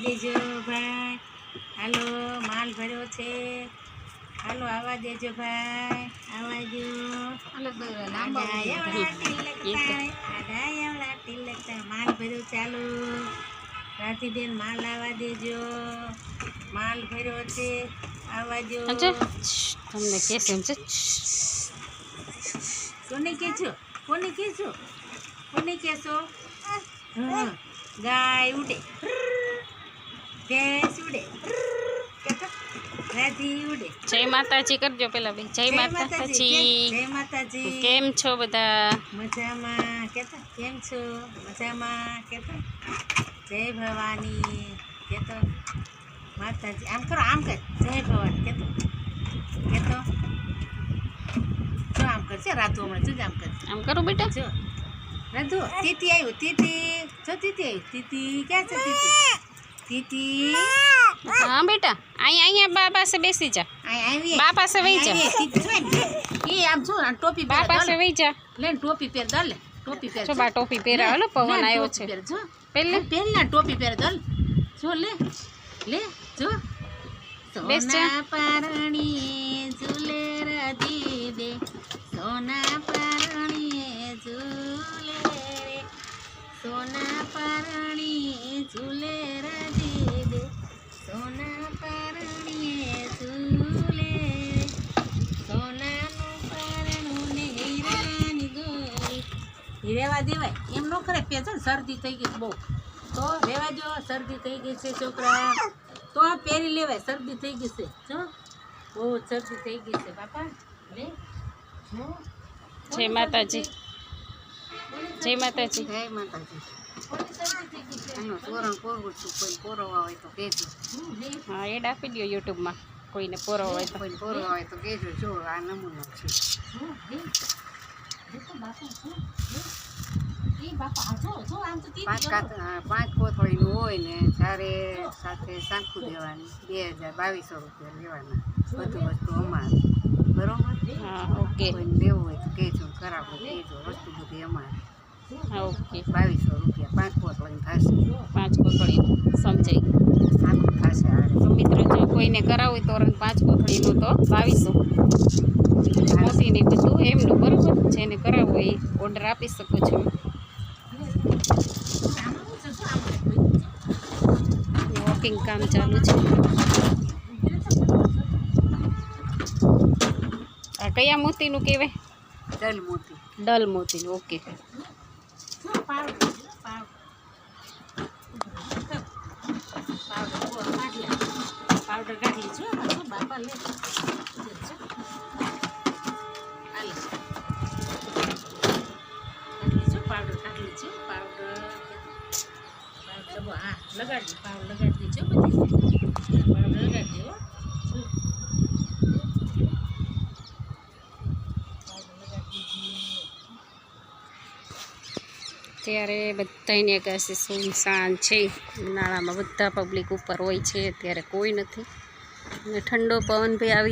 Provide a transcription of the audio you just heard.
દેજો ભાઈ. હાલો માલ ભર્યો છે. હાલો આવવા દેજો ભાઈ. આવવા દો. માલ ભર્યો ચાલો. રાધીબેન માલ આવવા દેજો. માલ ભર્યો છે. આવવા દો. તમને કેસે એમ છે. કોને કહેશો? કોને કહેશો? કોને કહેશો? ગાય ઉડે, ભેંસ ઉડે, રાધી ઉડે. જય માતાજી કરજો પેલા બે. જય માતાજી. જય માતાજી. કેમ છો બધા? મજામાં કેતા. કેમ છો? મજામાં કેતા. જય ભવાની કેતો. માતાજી આમ કરો, આમ કર. જય ભવાની કેતો. કેતો જો આમ કરશે. રાધુ હમણાં જો આમ કર. આમ કરો બેટા. જો રાધુ તીતી આવ્યું. તીતી જો તીતી આવ્યું. તીતી ક્યાં છે? તીતી તીતી હા બેટા, અહીંયા બા પાસે બેસી જા. આવી. બા પાસે વહી જા. એ આમ જો ટોપી બા પહેર. પાસે વહી જા. લે ટોપી પહેર. દલ ટોપી પહેર. જો બા ટોપી પહેરા. હલો પવન આવ્યો છે. જો પહેલે પહેલા ટોપી પહેર. દલ જો લે લે જો. બેસ જા. સોના પારણીએ ઝૂલે રાધી દે. સોના પારણીએ ઝૂલે રે. સોના પારણીએ ઝૂલે રાધી દે. સોના પારણીએ ઝૂલે રે. સોનાનું પારણું ને હીરાની દોરી. રહેવા દેવાય એમ ન કરે. પેજો ને શરદી થઈ ગઈ બહુ તો રહેવા દો. શરદી થઈ ગઈ છે છોકરા તો પહેરી લેવાય. શરદી થઈ ગઈ છે. જો બહુ શરદી થઈ ગઈ છે બાપા. લે જો. જય માતાજી. જય માતાજી. જય માતાજી. એનું તોરણ પોરવું છું. કોઈ પોરવા હોય તો કહેજો. હા એડ આપી દો યુટ્યુબમાં. કોઈને પોરો હોય તો. કોઈ પોરવા હોય તો કહેજો. જો આ નમૂનો છે. પાંચ કોથળીનું હોય ને ચારે સાથે સાંખું દેવાની. 2200 રૂપિયા લેવાના. બધું વસ્તુ અમારે. બરોબર. હા ઓકે. કોઈને લેવું હોય તો કહેજો. ખરાબ હોય કહેજો. વસ્તુ બધી અમારે. હા ઓકે. 2200 રૂપિયા 5 કોથળીનું થશે. 5 કોથળી સમજાઈ. સાંખું થશે. તો મિત્રો જો કોઈને કરાવું તો 5 કોથળીનું તો 2200. મોતીને બધું એમનું બરોબર. જેને કરાવવું હોય એ ઓર્ડર આપી શકો છો. વોકિંગ કામ ચાલુ છે. આ કયા મોતીનું કહેવાય? ડલ મોતી. ડલ મોતીનું. ઓકે. પાવડર કાઢી છો બાપા. લે પાવડર કાઢી છો. પાવડર હા લગાડી. પાવડર લગાડી દેજો. બધી પાવડર લગાડી દો. ત્યારે બધાને આકાશે સુનસાન છે. ઉનાળામાં બધા પબ્લિક ઉપર હોય છે. અત્યારે કોઈ નથી અને ઠંડો પવન બી આવી